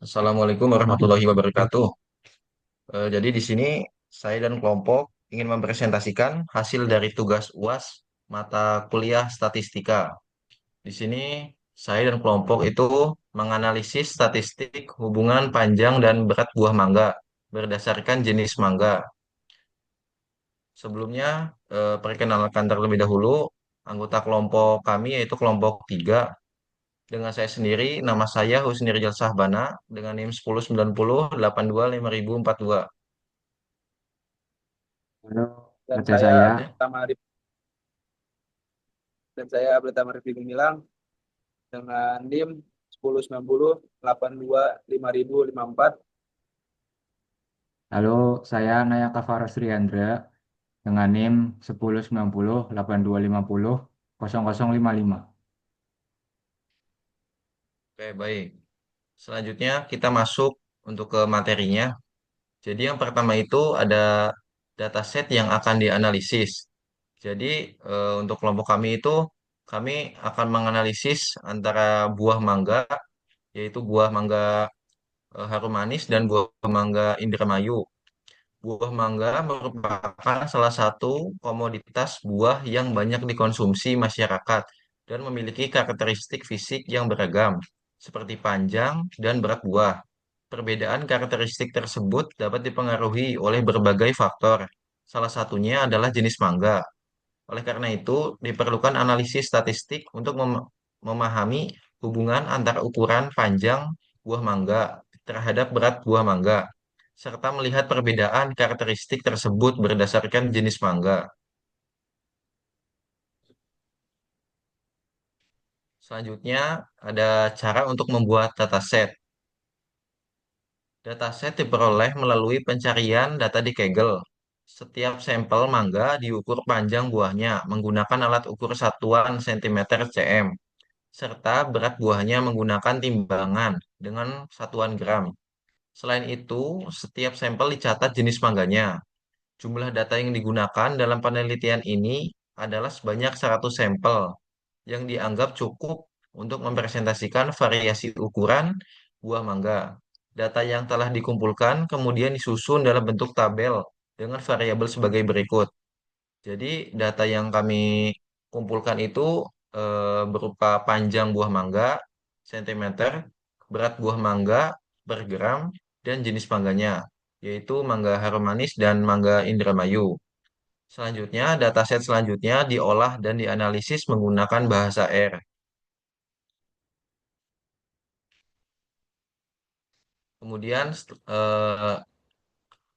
Assalamualaikum warahmatullahi wabarakatuh. Jadi di sini saya dan kelompok ingin mempresentasikan hasil dari tugas UAS mata kuliah statistika. Di sini saya dan kelompok itu menganalisis statistik hubungan panjang dan berat buah mangga berdasarkan jenis mangga. Sebelumnya, perkenalkan terlebih dahulu anggota kelompok kami yaitu kelompok 3. Dengan saya sendiri, nama saya Husni Rizal Sahbana dengan NIM 1090825042. Halo, dan baca saya saya. Pratama Arif dan saya Pratama Arif Gumilang dengan NIM 1090825054. Halo, saya Nayaka Faras Riandra dengan NIM 109082500055. Oke, baik. Selanjutnya kita masuk untuk ke materinya. Jadi yang pertama itu ada dataset yang akan dianalisis. Jadi untuk kelompok kami itu kami akan menganalisis antara buah mangga, yaitu buah mangga harum manis dan buah mangga Indramayu. Buah mangga merupakan salah satu komoditas buah yang banyak dikonsumsi masyarakat dan memiliki karakteristik fisik yang beragam, seperti panjang dan berat buah. Perbedaan karakteristik tersebut dapat dipengaruhi oleh berbagai faktor. Salah satunya adalah jenis mangga. Oleh karena itu, diperlukan analisis statistik untuk memahami hubungan antara ukuran panjang buah mangga terhadap berat buah mangga, serta melihat perbedaan karakteristik tersebut berdasarkan jenis mangga. Selanjutnya, ada cara untuk membuat dataset. Dataset diperoleh melalui pencarian data di Kaggle. Setiap sampel mangga diukur panjang buahnya menggunakan alat ukur satuan cm cm, serta berat buahnya menggunakan timbangan dengan satuan gram. Selain itu, setiap sampel dicatat jenis mangganya. Jumlah data yang digunakan dalam penelitian ini adalah sebanyak 100 sampel yang dianggap cukup untuk mempresentasikan variasi ukuran buah mangga. Data yang telah dikumpulkan kemudian disusun dalam bentuk tabel dengan variabel sebagai berikut. Jadi data yang kami kumpulkan itu berupa panjang buah mangga, sentimeter, berat buah mangga per gram, dan jenis mangganya, yaitu mangga harum manis dan mangga Indramayu. Selanjutnya, dataset selanjutnya diolah dan dianalisis menggunakan bahasa R. Kemudian,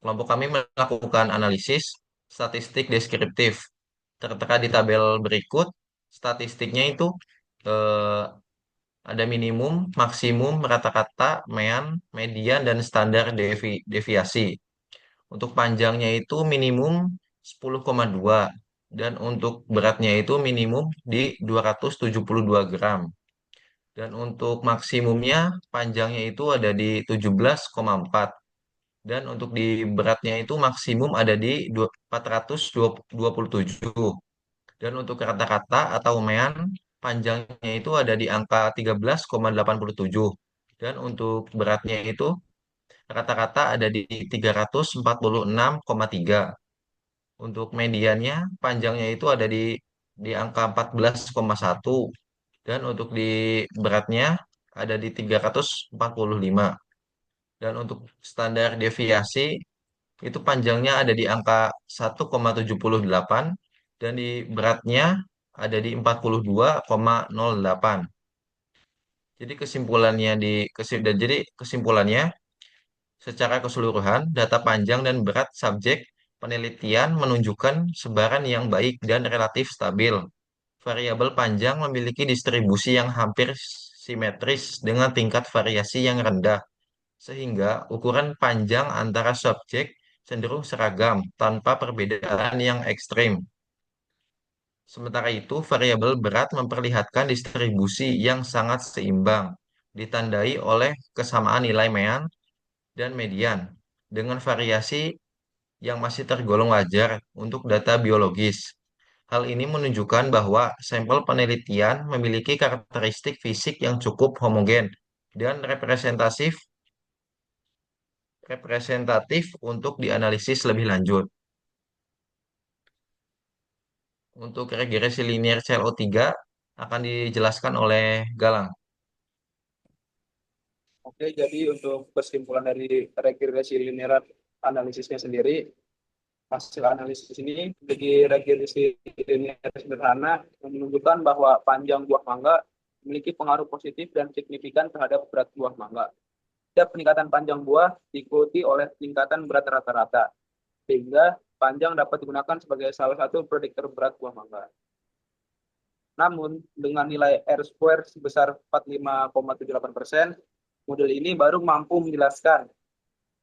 kelompok kami melakukan analisis statistik deskriptif. Tertera di tabel berikut, statistiknya itu eh, ada minimum, maksimum, rata-rata, mean, median, dan standar deviasi. Untuk panjangnya itu minimum 10,2 dan untuk beratnya itu minimum di 272 gram. Dan untuk maksimumnya panjangnya itu ada di 17,4 dan untuk di beratnya itu maksimum ada di 427. Dan untuk kata-kata atau mean, panjangnya itu ada di angka 13,87. Dan untuk beratnya itu kata-kata ada di 346,3. Untuk mediannya, panjangnya itu ada di angka 14,1. Dan untuk di beratnya ada di 345. Dan untuk standar deviasi itu panjangnya ada di angka 1,78 dan di beratnya ada di 42,08. Jadi jadi kesimpulannya secara keseluruhan data panjang dan berat subjek penelitian menunjukkan sebaran yang baik dan relatif stabil. Variabel panjang memiliki distribusi yang hampir simetris dengan tingkat variasi yang rendah, sehingga ukuran panjang antara subjek cenderung seragam tanpa perbedaan yang ekstrim. Sementara itu, variabel berat memperlihatkan distribusi yang sangat seimbang, ditandai oleh kesamaan nilai mean dan median, dengan variasi yang masih tergolong wajar untuk data biologis. Hal ini menunjukkan bahwa sampel penelitian memiliki karakteristik fisik yang cukup homogen dan representatif representatif untuk dianalisis lebih lanjut. Untuk regresi linear ClO3 akan dijelaskan oleh Galang. Oke, jadi untuk kesimpulan dari regresi linear analisisnya sendiri, hasil analisis ini bagi regresi linear sederhana yang menunjukkan bahwa panjang buah mangga memiliki pengaruh positif dan signifikan terhadap berat buah mangga. Setiap peningkatan panjang buah diikuti oleh peningkatan berat rata-rata, sehingga panjang dapat digunakan sebagai salah satu prediktor berat buah mangga. Namun, dengan nilai R-square sebesar 45,78%, model ini baru mampu menjelaskan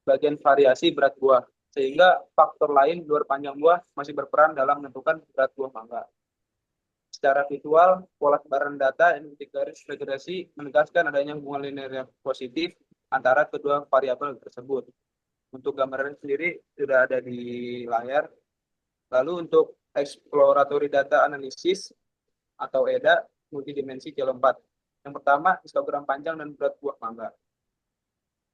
bagian variasi berat buah, sehingga faktor lain di luar panjang buah masih berperan dalam menentukan berat buah mangga. Secara visual, pola sebaran data yang garis regresi menegaskan adanya hubungan linear yang positif antara kedua variabel tersebut. Untuk gambaran sendiri sudah ada di layar. Lalu untuk exploratory data analysis atau EDA multidimensi ClO4. Yang pertama, histogram panjang dan berat buah mangga.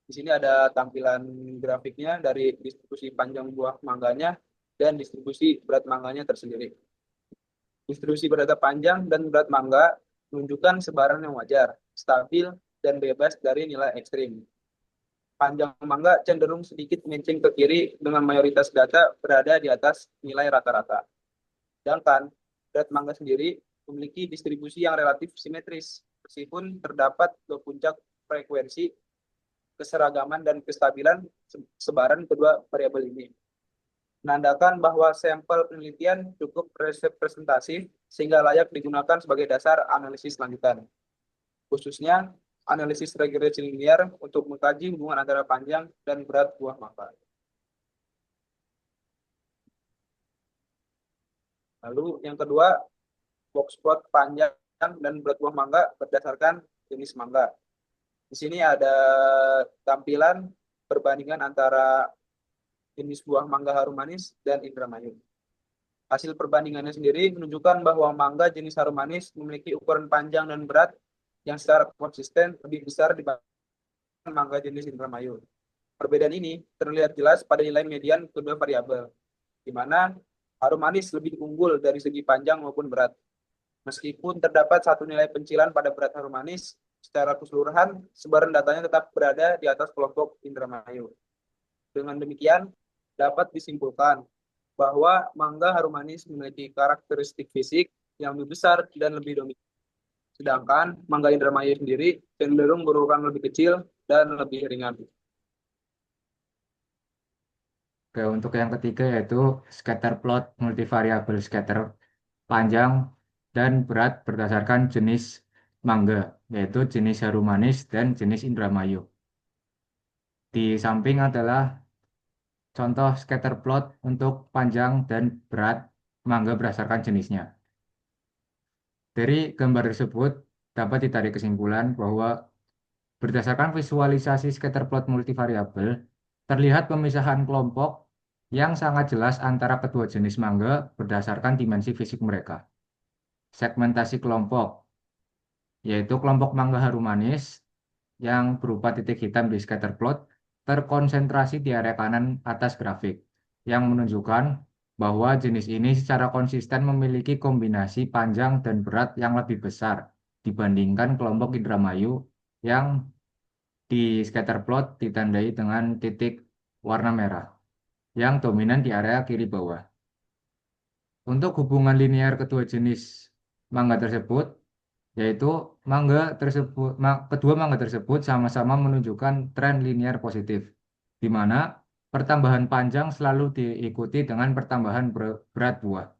Di sini ada tampilan grafiknya dari distribusi panjang buah mangganya dan distribusi berat mangganya tersendiri. Distribusi berat panjang dan berat mangga menunjukkan sebaran yang wajar, stabil, dan bebas dari nilai ekstrim. Panjang mangga cenderung sedikit menceng ke kiri dengan mayoritas data berada di atas nilai rata-rata. Sedangkan berat mangga sendiri memiliki distribusi yang relatif simetris, meskipun terdapat dua puncak frekuensi, keseragaman, dan kestabilan sebaran kedua variabel ini. Menandakan bahwa sampel penelitian cukup representatif sehingga layak digunakan sebagai dasar analisis lanjutan. Khususnya analisis regresi linear untuk mengkaji hubungan antara panjang dan berat buah mangga. Lalu yang kedua, box plot panjang dan berat buah mangga berdasarkan jenis mangga. Di sini ada tampilan perbandingan antara jenis buah mangga harum manis dan Indramayu. Hasil perbandingannya sendiri menunjukkan bahwa mangga jenis harum manis memiliki ukuran panjang dan berat yang secara konsisten lebih besar dibanding mangga jenis Indramayu. Perbedaan ini terlihat jelas pada nilai median kedua variabel, di mana harum manis lebih unggul dari segi panjang maupun berat. Meskipun terdapat satu nilai pencilan pada berat harum manis, secara keseluruhan sebaran datanya tetap berada di atas kelompok Indramayu. Dengan demikian, dapat disimpulkan bahwa mangga harum manis memiliki karakteristik fisik yang lebih besar dan lebih dominan. Sedangkan mangga Indramayu sendiri cenderung berukuran lebih kecil dan lebih ringan. Oke, untuk yang ketiga yaitu scatter plot multivariabel scatter panjang dan berat berdasarkan jenis mangga, yaitu jenis harum manis dan jenis Indramayu. Di samping adalah contoh scatter plot untuk panjang dan berat mangga berdasarkan jenisnya. Dari gambar tersebut dapat ditarik kesimpulan bahwa berdasarkan visualisasi scatter plot multivariabel, terlihat pemisahan kelompok yang sangat jelas antara kedua jenis mangga berdasarkan dimensi fisik mereka. Segmentasi kelompok, yaitu kelompok mangga harum manis yang berupa titik hitam di scatter plot, terkonsentrasi di area kanan atas grafik, yang menunjukkan bahwa jenis ini secara konsisten memiliki kombinasi panjang dan berat yang lebih besar dibandingkan kelompok Indramayu yang di scatter plot ditandai dengan titik warna merah yang dominan di area kiri bawah. Untuk hubungan linear kedua jenis mangga tersebut, yaitu kedua mangga tersebut sama-sama menunjukkan tren linear positif, di mana pertambahan panjang selalu diikuti dengan pertambahan berat buah.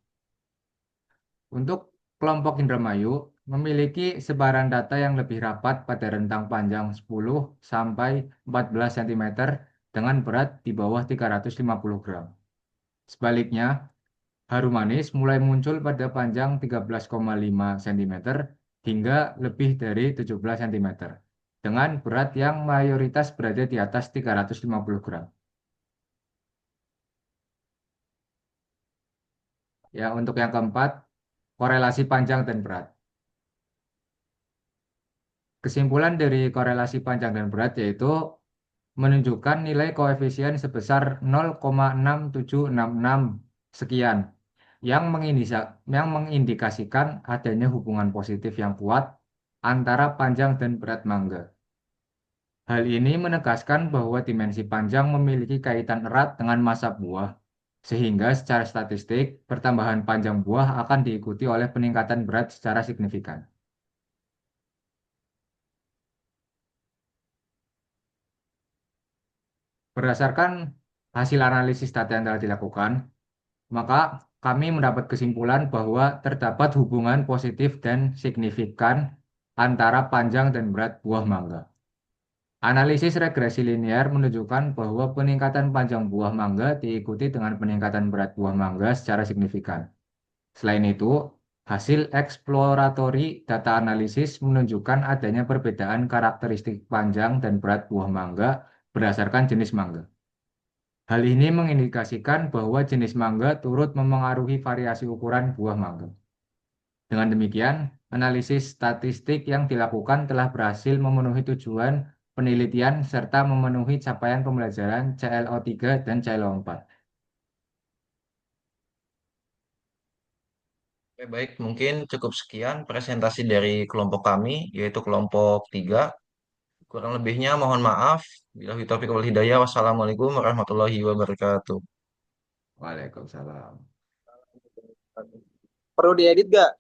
Untuk kelompok Indramayu memiliki sebaran data yang lebih rapat pada rentang panjang 10 sampai 14 cm dengan berat di bawah 350 gram. Sebaliknya, harum manis mulai muncul pada panjang 13,5 cm hingga lebih dari 17 cm dengan berat yang mayoritas berada di atas 350 gram. Ya, untuk yang keempat, korelasi panjang dan berat. Kesimpulan dari korelasi panjang dan berat yaitu menunjukkan nilai koefisien sebesar 0,6766 sekian yang mengindikasikan adanya hubungan positif yang kuat antara panjang dan berat mangga. Hal ini menegaskan bahwa dimensi panjang memiliki kaitan erat dengan massa buah, sehingga secara statistik pertambahan panjang buah akan diikuti oleh peningkatan berat secara signifikan. Berdasarkan hasil analisis data yang telah dilakukan, maka kami mendapat kesimpulan bahwa terdapat hubungan positif dan signifikan antara panjang dan berat buah mangga. Analisis regresi linear menunjukkan bahwa peningkatan panjang buah mangga diikuti dengan peningkatan berat buah mangga secara signifikan. Selain itu, hasil eksploratory data analisis menunjukkan adanya perbedaan karakteristik panjang dan berat buah mangga berdasarkan jenis mangga. Hal ini mengindikasikan bahwa jenis mangga turut memengaruhi variasi ukuran buah mangga. Dengan demikian, analisis statistik yang dilakukan telah berhasil memenuhi tujuan penelitian serta memenuhi capaian pembelajaran CLO3 dan CLO4. Oke, baik, mungkin cukup sekian presentasi dari kelompok kami, yaitu kelompok 3. Kurang lebihnya mohon maaf. Bila taufiq wal hidayah. Wassalamualaikum warahmatullahi wabarakatuh. Waalaikumsalam. Perlu diedit gak?